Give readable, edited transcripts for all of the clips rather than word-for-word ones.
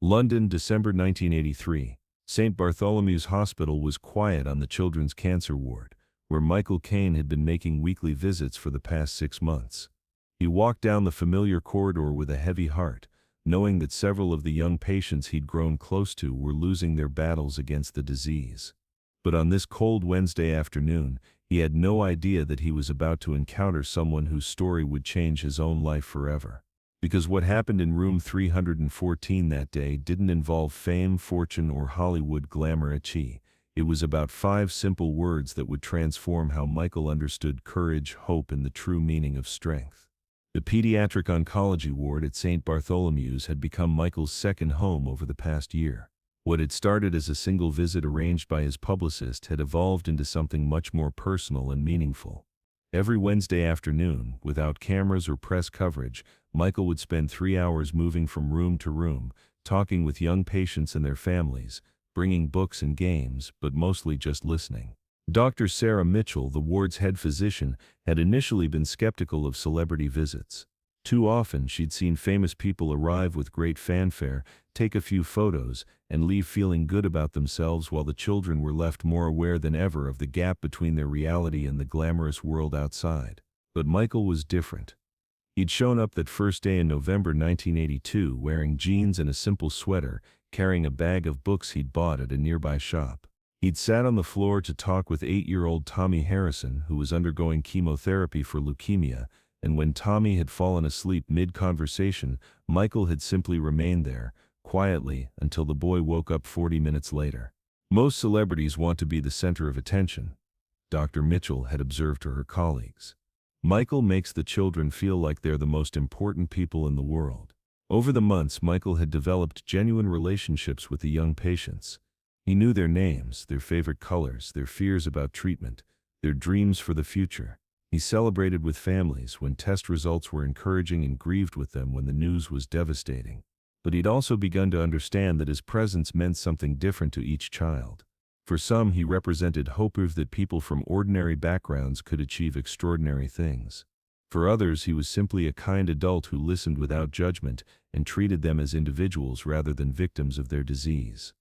London, December 1983. St. Bartholomew's Hospital was quiet on the children's cancer ward, where Michael Caine had been making weekly visits for the past 6 months. He walked down the familiar corridor with a heavy heart, knowing that several of the young patients he'd grown close to were losing their battles against the disease. But on this cold Wednesday afternoon, he had no idea that he was about to encounter someone whose story would change his own life forever. Because what happened in room 314 that day didn't involve fame, fortune, or Hollywood glamour. It was about 5 simple words that would transform how Michael understood courage, hope, and the true meaning of strength. The pediatric oncology ward at St. Bartholomew's had become Michael's second home over the past year. What had started as a single visit arranged by his publicist had evolved into something much more personal and meaningful. Every Wednesday afternoon, without cameras or press coverage, Michael would spend 3 hours moving from room to room, talking with young patients and their families, bringing books and games, but mostly just listening. Dr. Sarah Mitchell, the ward's head physician, had initially been skeptical of celebrity visits. Too often she'd seen famous people arrive with great fanfare, take a few photos, and leave feeling good about themselves while the children were left more aware than ever of the gap between their reality and the glamorous world outside. But Michael was different. He'd shown up that first day in November 1982 wearing jeans and a simple sweater, carrying a bag of books he'd bought at a nearby shop. He'd sat on the floor to talk with 8-year-old Tommy Harrison, who was undergoing chemotherapy for leukemia, and when Tommy had fallen asleep mid-conversation, Michael had simply remained there, quietly, until the boy woke up 40 minutes later. Most celebrities want to be the center of attention, Dr. Mitchell had observed to her colleagues. Michael makes the children feel like they're the most important people in the world. Over the months, Michael had developed genuine relationships with the young patients. He knew their names, their favorite colors, their fears about treatment, their dreams for the future. He celebrated with families when test results were encouraging and grieved with them when the news was devastating. But he'd also begun to understand that his presence meant something different to each child. For some, he represented hope that people from ordinary backgrounds could achieve extraordinary things. For others, he was simply a kind adult who listened without judgment and treated them as individuals rather than victims of their disease.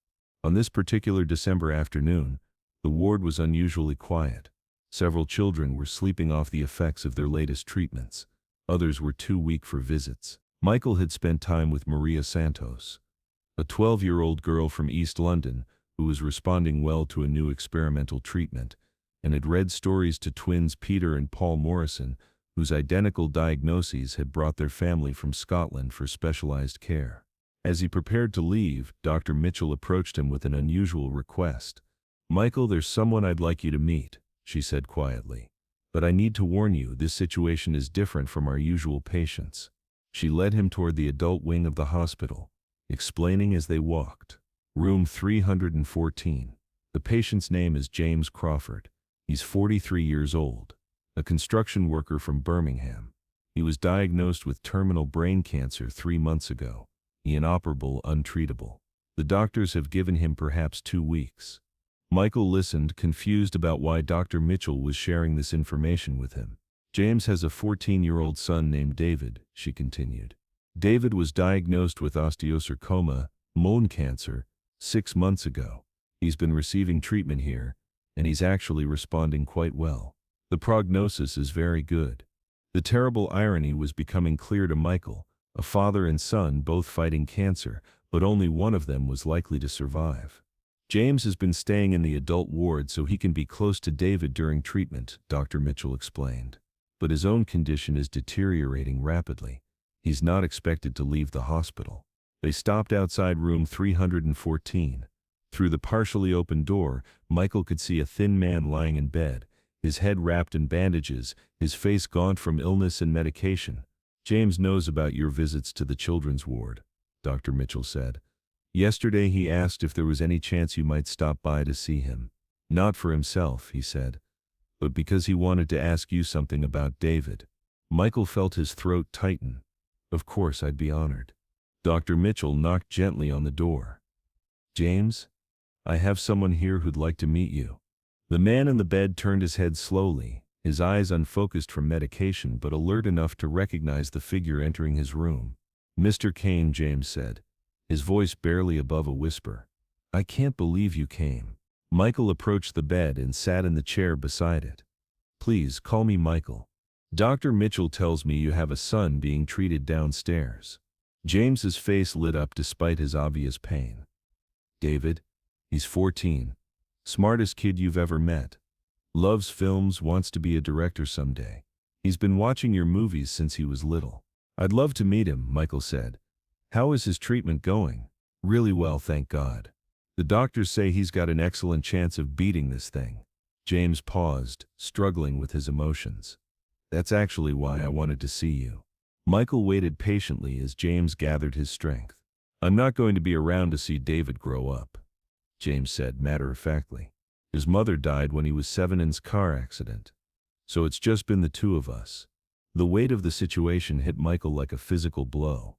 On this particular December afternoon, the ward was unusually quiet. Several children were sleeping off the effects of their latest treatments. Others were too weak for visits. Michael had spent time with Maria Santos, a 12-year-old girl from East London who was responding well to a new experimental treatment, and had read stories to twins Peter and Paul Morrison, whose identical diagnoses had brought their family from Scotland for specialized care. As he prepared to leave, Dr. Mitchell approached him with an unusual request. "Michael, there's someone I'd like you to meet," she said quietly. "But I need to warn you, this situation is different from our usual patients." She led him toward the adult wing of the hospital, explaining as they walked. Room 314. The patient's name is James Crawford. He's 43 years old, a construction worker from Birmingham. He was diagnosed with terminal brain cancer 3 months ago, inoperable, untreatable. The doctors have given him perhaps 2 weeks. Michael listened, confused about why Dr. Mitchell was sharing this information with him. "James has a 14-year-old son named David," she continued. "David was diagnosed with osteosarcoma, bone cancer, 6 months ago. He's been receiving treatment here, and he's actually responding quite well. The prognosis is very good." The terrible irony was becoming clear to Michael, a father and son both fighting cancer, but only one of them was likely to survive. "James has been staying in the adult ward so he can be close to David during treatment," Dr. Mitchell explained. "But his own condition is deteriorating rapidly. He's not expected to leave the hospital." They stopped outside room 314. Through the partially open door, Michael could see a thin man lying in bed, his head wrapped in bandages, his face gaunt from illness and medication. "James knows about your visits to the children's ward," Dr. Mitchell said. "Yesterday he asked if there was any chance you might stop by to see him. Not for himself," he said, "but because he wanted to ask you something about David." Michael felt his throat tighten. "Of course, I'd be honored." Dr. Mitchell knocked gently on the door. "James, I have someone here who'd like to meet you." The man in the bed turned his head slowly, his eyes unfocused from medication but alert enough to recognize the figure entering his room. "Mr. Caine," James said, his voice barely above a whisper. "I can't believe you came." Michael approached the bed and sat in the chair beside it. "Please call me Michael. Dr. Mitchell tells me you have a son being treated downstairs." James's face lit up despite his obvious pain. "David? He's 14. Smartest kid you've ever met. Loves films, wants to be a director someday. He's been watching your movies since he was little." "I'd love to meet him," Michael said. "How is his treatment going?" "Really well, thank God. The doctors say he's got an excellent chance of beating this thing." James paused, struggling with his emotions. "That's actually why I wanted to see you." Michael waited patiently as James gathered his strength. "I'm not going to be around to see David grow up," James said matter-of-factly. "His mother died when he was 7 in a car accident. So it's just been the two of us." The weight of the situation hit Michael like a physical blow.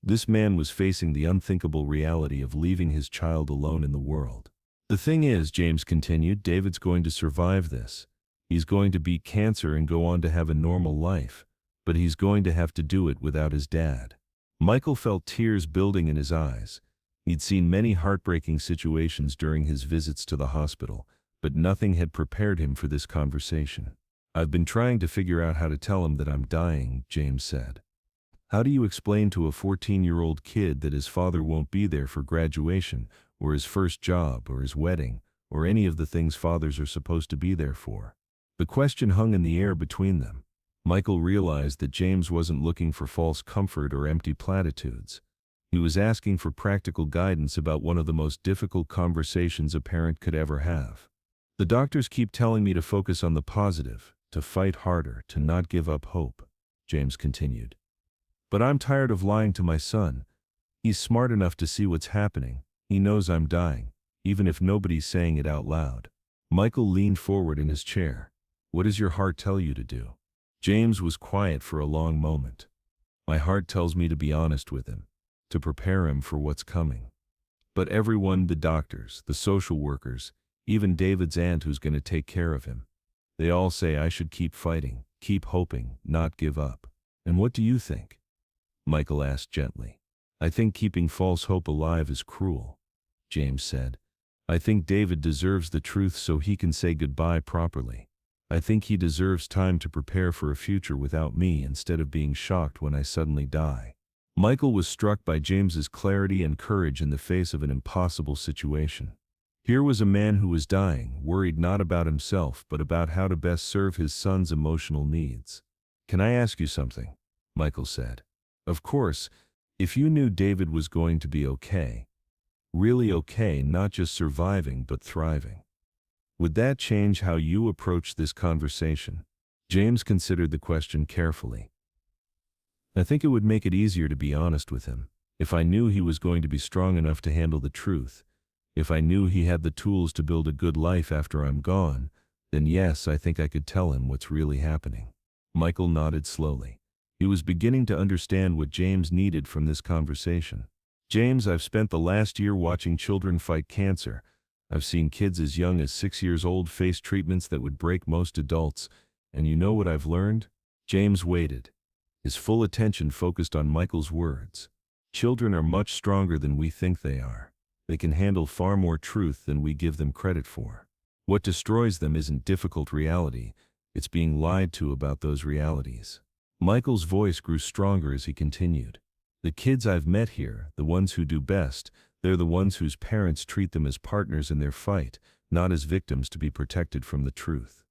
This man was facing the unthinkable reality of leaving his child alone in the world. "The thing is," James continued, "David's going to survive this. He's going to beat cancer and go on to have a normal life, but he's going to have to do it without his dad." Michael felt tears building in his eyes. He'd seen many heartbreaking situations during his visits to the hospital, but nothing had prepared him for this conversation. "I've been trying to figure out how to tell him that I'm dying," James said. "How do you explain to a 14-year-old kid that his father won't be there for graduation, or his first job, or his wedding, or any of the things fathers are supposed to be there for?" The question hung in the air between them. Michael realized that James wasn't looking for false comfort or empty platitudes. He was asking for practical guidance about one of the most difficult conversations a parent could ever have. "The doctors keep telling me to focus on the positive, to fight harder, to not give up hope," James continued. "But I'm tired of lying to my son. He's smart enough to see what's happening. He knows I'm dying, even if nobody's saying it out loud." Michael leaned forward in his chair. "What does your heart tell you to do?" James was quiet for a long moment. "My heart tells me to be honest with him, to prepare him for what's coming. But everyone, the doctors, the social workers, even David's aunt who's going to take care of him, they all say I should keep fighting, keep hoping, not give up." "And what do you think?" Michael asked gently. "I think keeping false hope alive is cruel," James said. "I think David deserves the truth so he can say goodbye properly. I think he deserves time to prepare for a future without me instead of being shocked when I suddenly die." Michael was struck by James's clarity and courage in the face of an impossible situation. Here was a man who was dying, worried not about himself but about how to best serve his son's emotional needs. "Can I ask you something?" Michael said. "Of course, if you knew David was going to be okay, really okay, not just surviving but thriving, would that change how you approach this conversation?" James considered the question carefully. "I think it would make it easier to be honest with him. If I knew he was going to be strong enough to handle the truth, if I knew he had the tools to build a good life after I'm gone, then yes, I think I could tell him what's really happening." Michael nodded slowly. He was beginning to understand what James needed from this conversation. "James, I've spent the last year watching children fight cancer. I've seen kids as young as 6 years old face treatments that would break most adults, and you know what I've learned?" James waited, his full attention focused on Michael's words. "Children are much stronger than we think they are. They can handle far more truth than we give them credit for. What destroys them isn't difficult reality, it's being lied to about those realities." Michael's voice grew stronger as he continued. "The kids I've met here, the ones who do best, they're the ones whose parents treat them as partners in their fight, not as victims to be protected from the truth."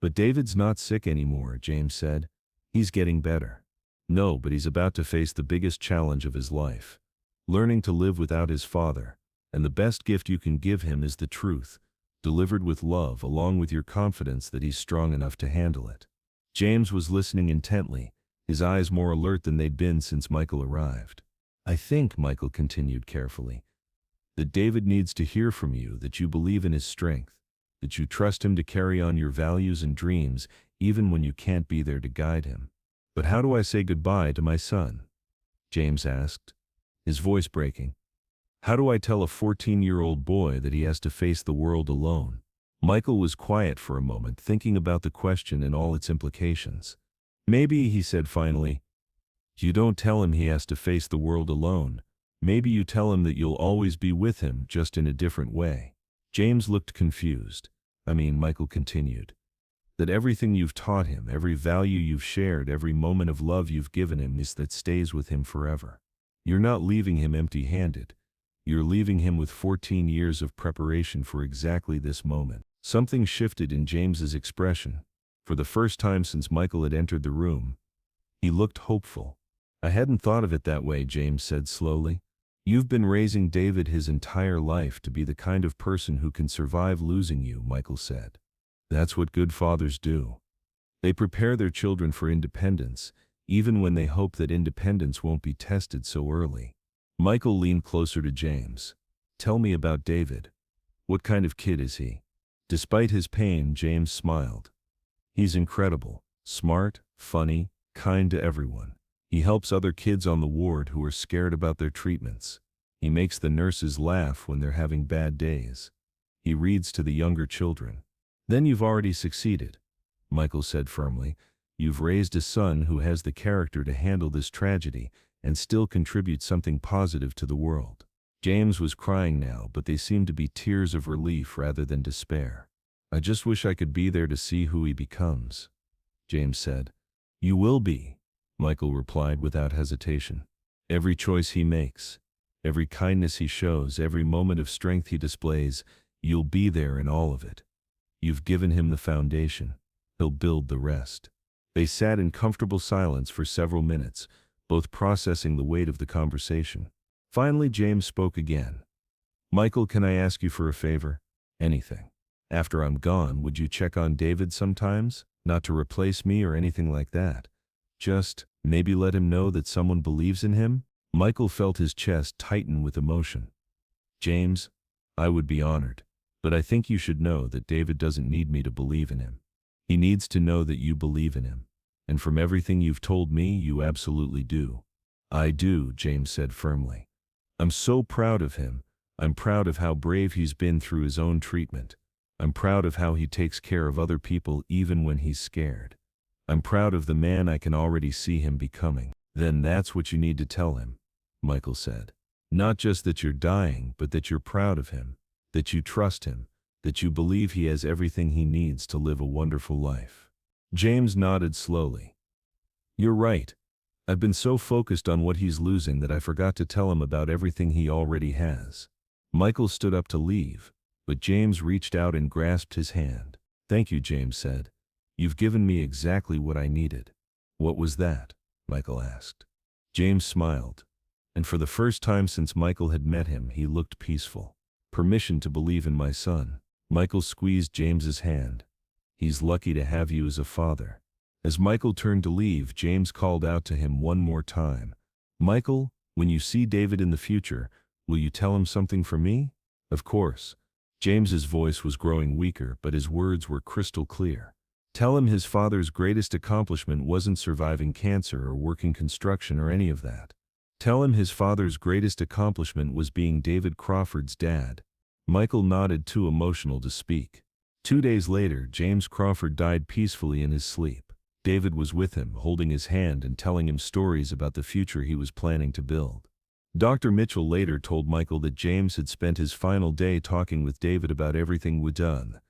"But David's not sick anymore," James said. "He's getting better." "No, but he's about to face the biggest challenge of his life, learning to live without his father, and the best gift you can give him is the truth, delivered with love along with your confidence that he's strong enough to handle it." James was listening intently, his eyes more alert than they'd been since Michael arrived. "I think," Michael continued carefully, "that David needs to hear from you that you believe in his strength, that you trust him to carry on your values and dreams even when you can't be there to guide him." "But how do I say goodbye to my son?" James asked, his voice breaking. "How do I tell a 14-year-old boy that he has to face the world alone?" Michael was quiet for a moment, thinking about the question and all its implications. "Maybe," he said finally, "you don't tell him he has to face the world alone. Maybe you tell him that you'll always be with him, just in a different way. James looked confused. Michael continued, that everything you've taught him, every value you've shared, every moment of love you've given him is that stays with him forever. You're not leaving him empty-handed. You're leaving him with 14 years of preparation for exactly this moment. Something shifted in James's expression. For the first time since Michael had entered the room, he looked hopeful. I hadn't thought of it that way, James said slowly. You've been raising David his entire life to be the kind of person who can survive losing you, Michael said. That's what good fathers do. They prepare their children for independence, even when they hope that independence won't be tested so early. Michael leaned closer to James. Tell me about David. What kind of kid is he? Despite his pain, James smiled. He's incredible, smart, funny, kind to everyone. He helps other kids on the ward who are scared about their treatments. He makes the nurses laugh when they're having bad days. He reads to the younger children. Then you've already succeeded, Michael said firmly. You've raised a son who has the character to handle this tragedy and still contribute something positive to the world. James was crying now, but they seemed to be tears of relief rather than despair. I just wish I could be there to see who he becomes, James said. You will be, Michael replied without hesitation. Every choice he makes, every kindness he shows, every moment of strength he displays, you'll be there in all of it. You've given him the foundation. He'll build the rest. They sat in comfortable silence for several minutes, both processing the weight of the conversation. Finally, James spoke again. Michael, can I ask you for a favor? Anything. After I'm gone, would you check on David sometimes? Not to replace me or anything like that. Just, maybe let him know that someone believes in him? Michael felt his chest tighten with emotion. James, I would be honored. But I think you should know that David doesn't need me to believe in him. He needs to know that you believe in him. And from everything you've told me, you absolutely do. I do, James said firmly. I'm so proud of him. I'm proud of how brave he's been through his own treatment. I'm proud of how he takes care of other people even when he's scared. I'm proud of the man I can already see him becoming. Then that's what you need to tell him, Michael said. Not just that you're dying, but that you're proud of him, that you trust him, that you believe he has everything he needs to live a wonderful life. James nodded slowly. You're right. I've been so focused on what he's losing that I forgot to tell him about everything he already has. Michael stood up to leave, but James reached out and grasped his hand. Thank you, James said. You've given me exactly what I needed. What was that? Michael asked. James smiled. And for the first time since Michael had met him, he looked peaceful. Permission to believe in my son. Michael squeezed James's hand. He's lucky to have you as a father. As Michael turned to leave, James called out to him one more time. Michael, when you see David in the future, will you tell him something from me? Of course. James's voice was growing weaker, but his words were crystal clear. Tell him his father's greatest accomplishment wasn't surviving cancer or working construction or any of that. Tell him his father's greatest accomplishment was being David Crawford's dad. Michael nodded, too emotional to speak. 2 days later, James Crawford died peacefully in his sleep. David was with him, holding his hand and telling him stories about the future he was planning to build. Dr. Mitchell later told Michael that James had spent his final day talking with David about everything we'd done.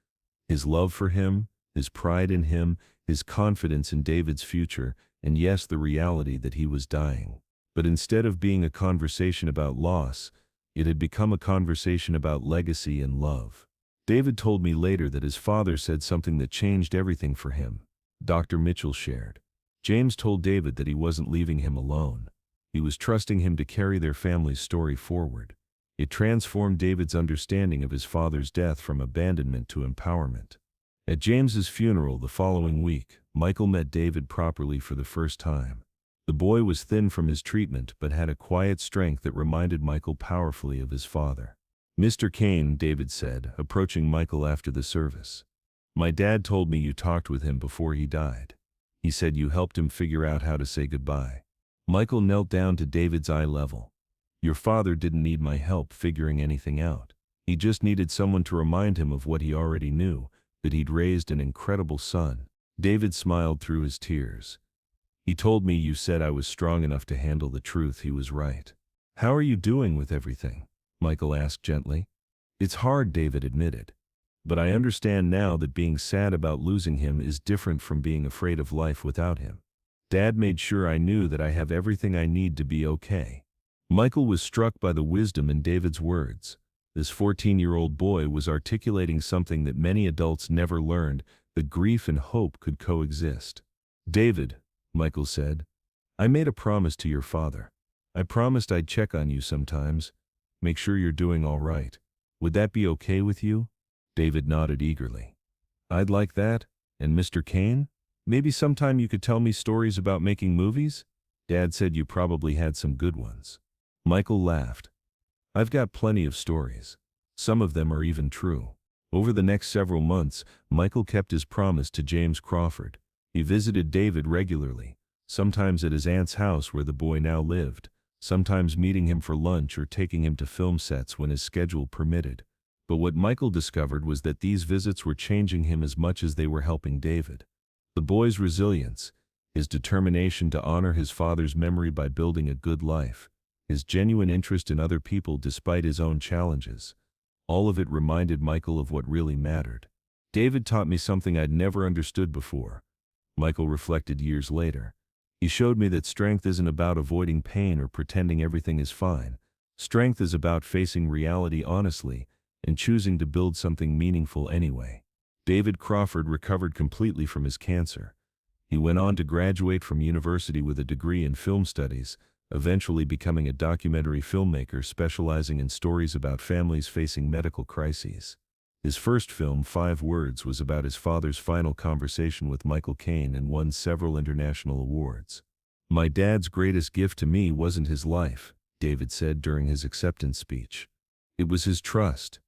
His love for him, his pride in him, his confidence in David's future, and yes, the reality that he was dying. But instead of being a conversation about loss, it had become a conversation about legacy and love. David told me later that his father said something that changed everything for him. Dr. Mitchell shared. James told David that he wasn't leaving him alone. He was trusting him to carry their family's story forward. It transformed David's understanding of his father's death from abandonment to empowerment. At James's funeral the following week, Michael met David properly for the first time. The boy was thin from his treatment but had a quiet strength that reminded Michael powerfully of his father. Mr. Caine, David said, approaching Michael after the service. My dad told me you talked with him before he died. He said you helped him figure out how to say goodbye. Michael knelt down to David's eye level. Your father didn't need my help figuring anything out. He just needed someone to remind him of what he already knew, that he'd raised an incredible son. David smiled through his tears. He told me you said I was strong enough to handle the truth. He was right. "How are you doing with everything?" Michael asked gently. "It's hard," David admitted. "But I understand now that being sad about losing him is different from being afraid of life without him. Dad made sure I knew that I have everything I need to be okay." Michael was struck by the wisdom in David's words. This 14-year-old boy was articulating something that many adults never learned, that grief and hope could coexist. "David," Michael said, "I made a promise to your father. I promised I'd check on you sometimes, make sure you're doing all right. Would that be okay with you?" David nodded eagerly. "I'd like that. And Mr. Caine? Maybe sometime you could tell me stories about making movies? Dad said you probably had some good ones." Michael laughed. "I've got plenty of stories. Some of them are even true." Over the next several months, Michael kept his promise to James Crawford. He visited David regularly, sometimes at his aunt's house where the boy now lived, sometimes meeting him for lunch or taking him to film sets when his schedule permitted. But what Michael discovered was that these visits were changing him as much as they were helping David. The boy's resilience, his determination to honor his father's memory by building a good life, his genuine interest in other people despite his own challenges, all of it reminded Michael of what really mattered. "David taught me something I'd never understood before," Michael reflected years later. "He showed me that strength isn't about avoiding pain or pretending everything is fine. Strength is about facing reality honestly and choosing to build something meaningful anyway." David Crawford recovered completely from his cancer. He went on to graduate from university with a degree in film studies, eventually becoming a documentary filmmaker specializing in stories about families facing medical crises. His first film, 5 Words, was about his father's final conversation with Michael Caine and won several international awards. "My dad's greatest gift to me wasn't his life," David said during his acceptance speech. "It was his trust.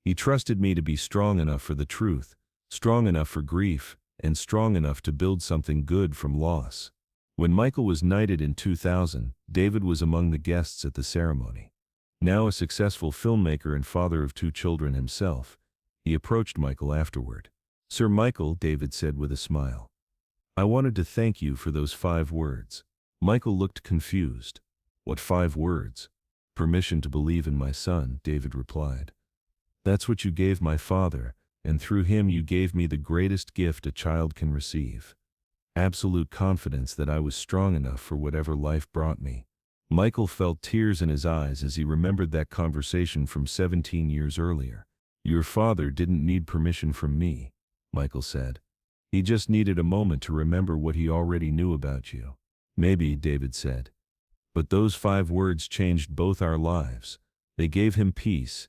He trusted me to be strong enough for the truth, strong enough for grief, and strong enough to build something good from loss." When Michael was knighted in 2000, David was among the guests at the ceremony. Now a successful filmmaker and father of 2 children himself, he approached Michael afterward. "Sir Michael," David said with a smile, "I wanted to thank you for those 5 words." Michael looked confused. "What 5 words?" "Permission to believe in my son," David replied. "That's what you gave my father, and through him you gave me the greatest gift a child can receive. Absolute confidence that I was strong enough for whatever life brought me." Michael felt tears in his eyes as he remembered that conversation from 17 years earlier. "Your father didn't need permission from me," Michael said. "He just needed a moment to remember what he already knew about you." "Maybe," David said. "But those 5 words changed both our lives. They gave him peace,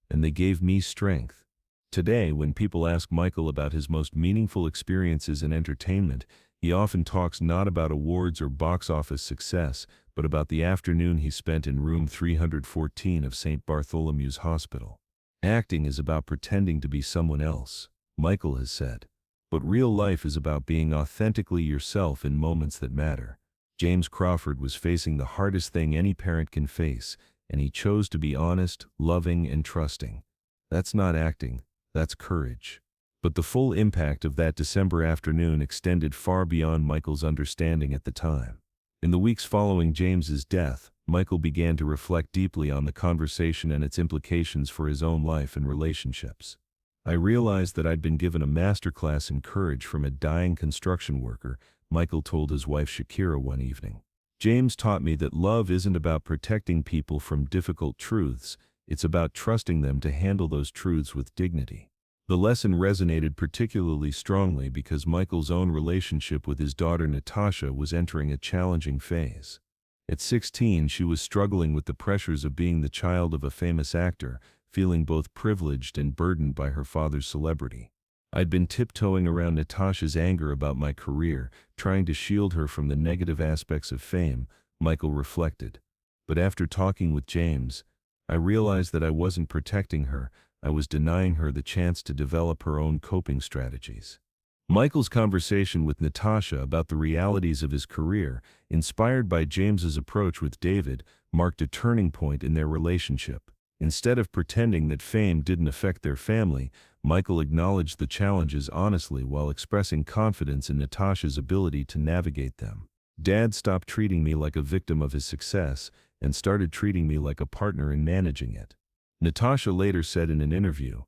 and they gave me strength." Today, when people ask Michael about his most meaningful experiences in entertainment, he often talks not about awards or box office success, but about the afternoon he spent in room 314 of St. Bartholomew's Hospital. "Acting is about pretending to be someone else," Michael has said. "But real life is about being authentically yourself in moments that matter." James Crawford was facing the hardest thing any parent can face, and he chose to be honest, loving, and trusting. That's not acting, that's courage. But the full impact of that December afternoon extended far beyond Michael's understanding at the time. In the weeks following James's death, Michael began to reflect deeply on the conversation and its implications for his own life and relationships. "I realized that I'd been given a masterclass in courage from a dying construction worker," Michael told his wife Shakira one evening. "James taught me that love isn't about protecting people from difficult truths, it's about trusting them to handle those truths with dignity." The lesson resonated particularly strongly because Michael's own relationship with his daughter Natasha was entering a challenging phase. At 16, she was struggling with the pressures of being the child of a famous actor, feeling both privileged and burdened by her father's celebrity. "I'd been tiptoeing around Natasha's anger about my career, trying to shield her from the negative aspects of fame," Michael reflected. "But after talking with James, I realized that I wasn't protecting her, I was denying her the chance to develop her own coping strategies." Michael's conversation with Natasha about the realities of his career, inspired by James's approach with David, marked a turning point in their relationship. Instead of pretending that fame didn't affect their family, Michael acknowledged the challenges honestly while expressing confidence in Natasha's ability to navigate them. Dad stopped treating me like a victim of his success and started treating me like a partner in managing it. Natasha later said in an interview,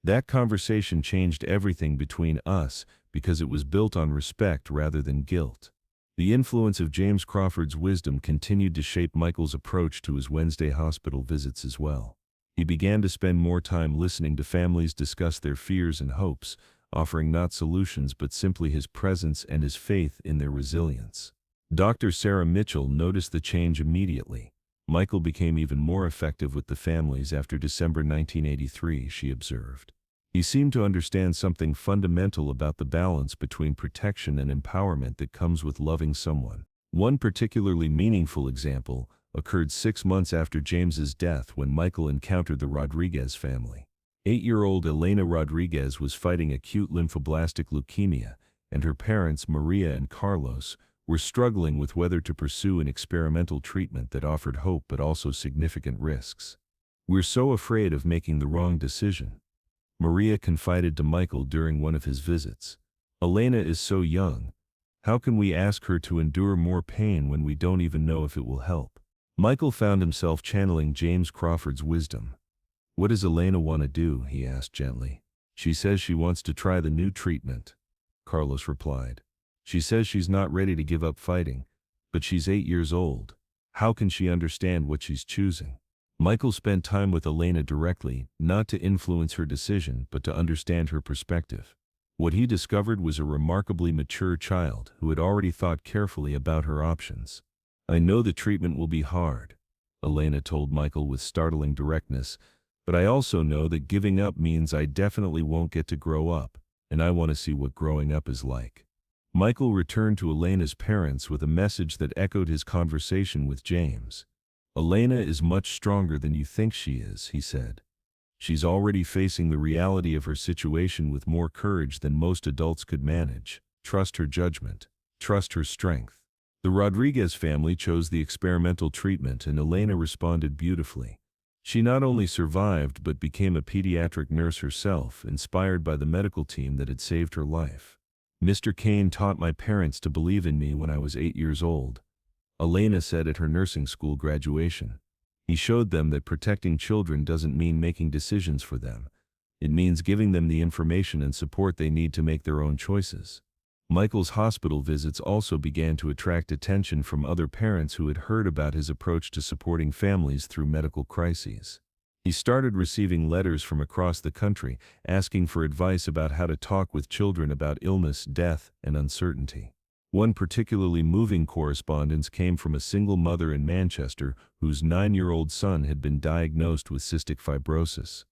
"That conversation changed everything between us because it was built on respect rather than guilt." The influence of James Crawford's wisdom continued to shape Michael's approach to his Wednesday hospital visits as well. He began to spend more time listening to families discuss their fears and hopes, offering not solutions but simply his presence and his faith in their resilience. Dr. Sarah Mitchell noticed the change immediately. Michael became even more effective with the families after December 1983, she observed. He seemed to understand something fundamental about the balance between protection and empowerment that comes with loving someone. One particularly meaningful example occurred 6 months after James's death when Michael encountered the Rodriguez family. 8-year-old Elena Rodriguez was fighting acute lymphoblastic leukemia, and her parents, Maria and Carlos, were struggling with whether to pursue an experimental treatment that offered hope but also significant risks. "We're so afraid of making the wrong decision," Maria confided to Michael during one of his visits. "Elena is so young. How can we ask her to endure more pain when we don't even know if it will help?" Michael found himself channeling James Crawford's wisdom. "What does Elena want to do?" he asked gently. "She says she wants to try the new treatment," Carlos replied. "She says she's not ready to give up fighting, but she's 8 years old. How can she understand what she's choosing?" Michael spent time with Elena directly, not to influence her decision, but to understand her perspective. What he discovered was a remarkably mature child who had already thought carefully about her options. "I know the treatment will be hard," Elena told Michael with startling directness, "but I also know that giving up means I definitely won't get to grow up, and I want to see what growing up is like." Michael returned to Elena's parents with a message that echoed his conversation with James. "Elena is much stronger than you think she is," he said. "She's already facing the reality of her situation with more courage than most adults could manage. Trust her judgment. Trust her strength." The Rodriguez family chose the experimental treatment, and Elena responded beautifully. She not only survived but became a pediatric nurse herself, inspired by the medical team that had saved her life. "Mr. Caine taught my parents to believe in me when I was 8 years old," Elena said at her nursing school graduation. "He showed them that protecting children doesn't mean making decisions for them. It means giving them the information and support they need to make their own choices." Michael's hospital visits also began to attract attention from other parents who had heard about his approach to supporting families through medical crises. He started receiving letters from across the country asking for advice about how to talk with children about illness, death, and uncertainty. One particularly moving correspondence came from a single mother in Manchester whose 9-year-old son had been diagnosed with cystic fibrosis.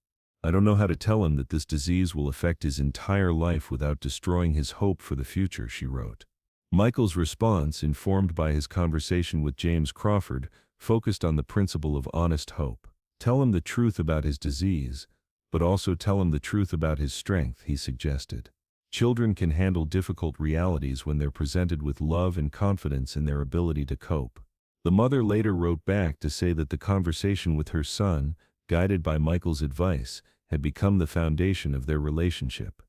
"I don't know how to tell him that this disease will affect his entire life without destroying his hope for the future," she wrote. Michael's response, informed by his conversation with James Crawford, focused on the principle of honest hope. "Tell him the truth about his disease, but also tell him the truth about his strength," he suggested. "Children can handle difficult realities when they're presented with love and confidence in their ability to cope." The mother later wrote back to say that the conversation with her son, guided by Michael's advice, had become the foundation of their relationship.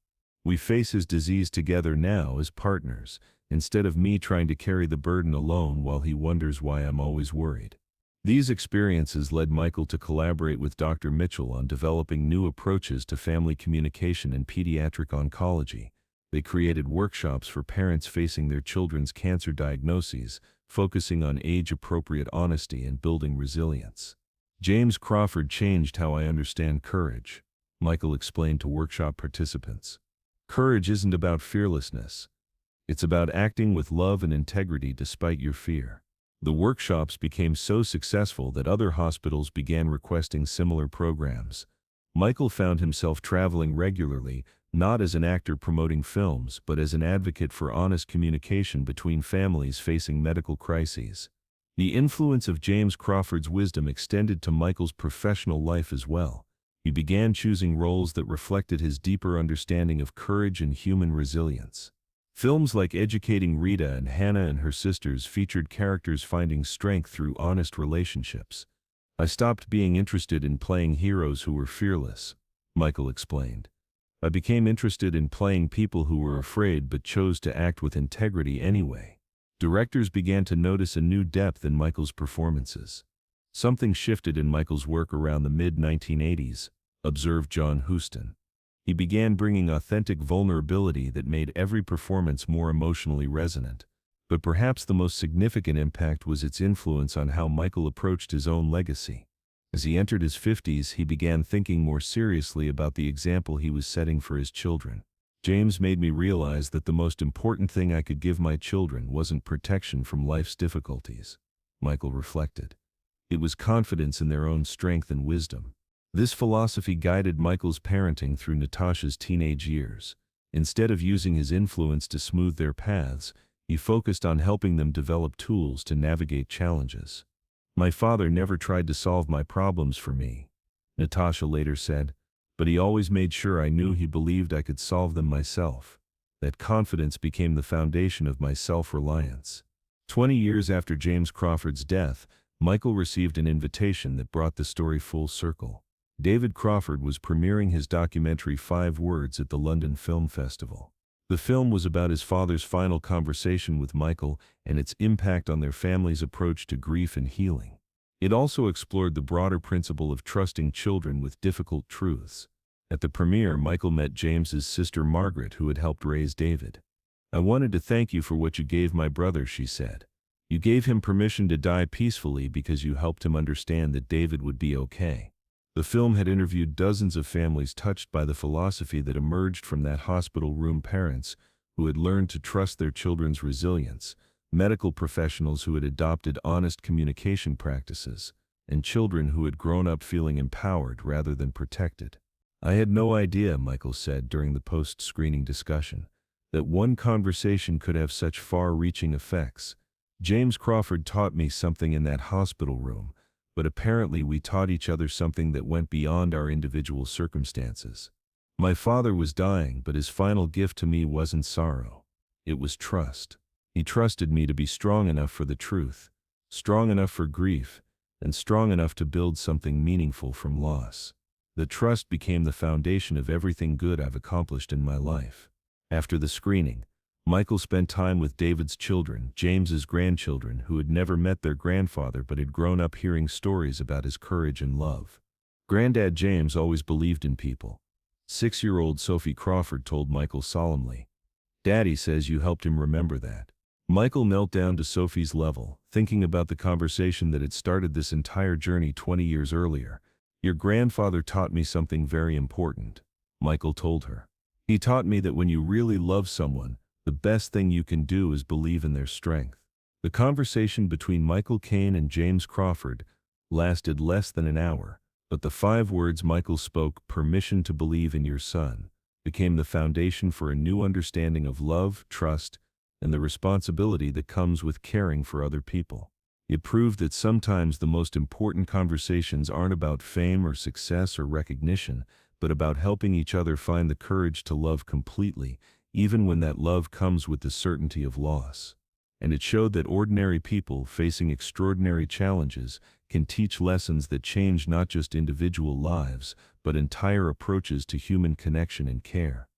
"We face his disease together now as partners, instead of me trying to carry the burden alone while he wonders why I'm always worried." These experiences led Michael to collaborate with Dr. Mitchell on developing new approaches to family communication and pediatric oncology. They created workshops for parents facing their children's cancer diagnoses, focusing on age-appropriate honesty and building resilience. "James Crawford changed how I understand courage," Michael explained to workshop participants. "Courage isn't about fearlessness. It's about acting with love and integrity despite your fear." The workshops became so successful that other hospitals began requesting similar programs. Michael found himself traveling regularly, not as an actor promoting films, but as an advocate for honest communication between families facing medical crises. The influence of James Crawford's wisdom extended to Michael's professional life as well. He began choosing roles that reflected his deeper understanding of courage and human resilience. Films like Educating Rita and Hannah and Her Sisters featured characters finding strength through honest relationships. "I stopped being interested in playing heroes who were fearless," Michael explained. "I became interested in playing people who were afraid but chose to act with integrity anyway." Directors began to notice a new depth in Michael's performances. Something shifted in Michael's work around the mid-1980s, observed John Huston. He began bringing authentic vulnerability that made every performance more emotionally resonant. But perhaps the most significant impact was its influence on how Michael approached his own legacy. As he entered his 50s, he began thinking more seriously about the example he was setting for his children. James made me realize that the most important thing I could give my children wasn't protection from life's difficulties, Michael reflected. It was confidence in their own strength and wisdom. This philosophy guided Michael's parenting through Natasha's teenage years. Instead of using his influence to smooth their paths, he focused on helping them develop tools to navigate challenges. "My father never tried to solve my problems for me," Natasha later said, "but he always made sure I knew he believed I could solve them myself. That confidence became the foundation of my self-reliance." 20 years after James Crawford's death, Michael received an invitation that brought the story full circle. David Crawford was premiering his documentary 5 Words at the London Film Festival. The film was about his father's final conversation with Michael and its impact on their family's approach to grief and healing. It also explored the broader principle of trusting children with difficult truths. At the premiere, Michael met James's sister Margaret, who had helped raise David. "I wanted to thank you for what you gave my brother," she said. "You gave him permission to die peacefully because you helped him understand that David would be okay." The film had interviewed dozens of families touched by the philosophy that emerged from that hospital room: parents who had learned to trust their children's resilience, medical professionals who had adopted honest communication practices, and children who had grown up feeling empowered rather than protected. "I had no idea," Michael said during the post-screening discussion, "that one conversation could have such far-reaching effects. James Crawford taught me something in that hospital room, but apparently we taught each other something that went beyond our individual circumstances. My father was dying, but his final gift to me wasn't sorrow. It was trust. He trusted me to be strong enough for the truth, strong enough for grief, and strong enough to build something meaningful from loss. The trust became the foundation of everything good I've accomplished in my life." After the screening, Michael spent time with David's children, James's grandchildren, who had never met their grandfather but had grown up hearing stories about his courage and love. "Granddad James always believed in people," 6-year-old Sophie Crawford told Michael solemnly. "Daddy says you helped him remember that." Michael knelt down to Sophie's level, thinking about the conversation that had started this entire journey 20 years earlier. "Your grandfather taught me something very important," Michael told her. "He taught me that when you really love someone, the best thing you can do is believe in their strength." The conversation between Michael Caine and James Crawford lasted less than an hour, but the 5 words Michael spoke, "permission to believe in your son," became the foundation for a new understanding of love, trust, and the responsibility that comes with caring for other people. It proved that sometimes the most important conversations aren't about fame or success or recognition, but about helping each other find the courage to love completely, even when that love comes with the certainty of loss. And it showed that ordinary people facing extraordinary challenges can teach lessons that change not just individual lives, but entire approaches to human connection and care.